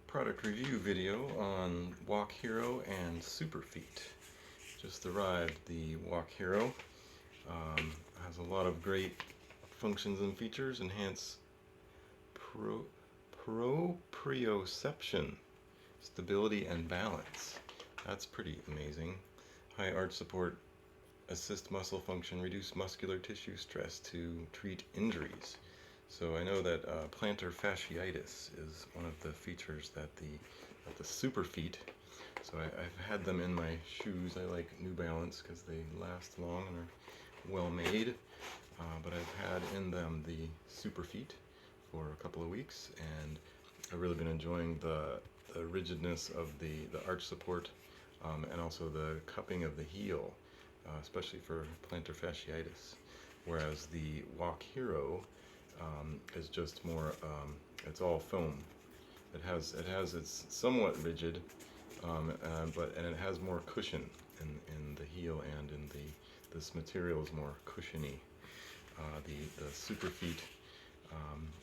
product review video on Walk Hero and Superfeet. Just arrived. The Walk Hero has a lot of great functions and features. Enhance proprioception, stability and balance. That's pretty amazing. High arch support, assist muscle function, reduce muscular tissue stress to treat injuries. So I know that plantar fasciitis is one of the features that the Superfeet. So I've had them in my shoes. I like New Balance because they last long and are well made. But I've had in them the Superfeet for a couple of weeks, and I've really been enjoying the rigidness of the arch support, and also the cupping of the heel, especially for plantar fasciitis. Whereas the Walk Hero is just more, it's all foam. It's somewhat rigid, and it has more cushion in the heel, and in this material is more cushiony. The Superfeet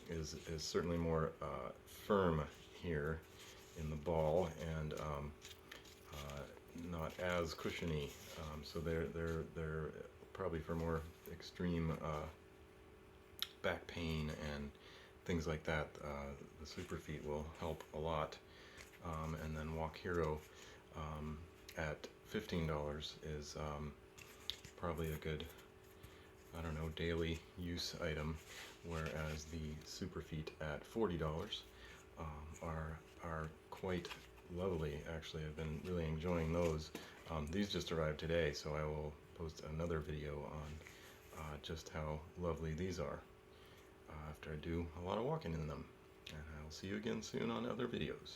is certainly more firm here in the ball, and not as cushiony. So they're probably for more extreme back pain and things like that. The Superfeet will help a lot. And then Walk Hero at $15 is probably a good, I don't know, daily use item, whereas the Superfeet at $40 are quite lovely. Actually, I've been really enjoying those. These just arrived today, so I will post another video on just how lovely these are after I do a lot of walking in them. And I'll see you again soon on other videos.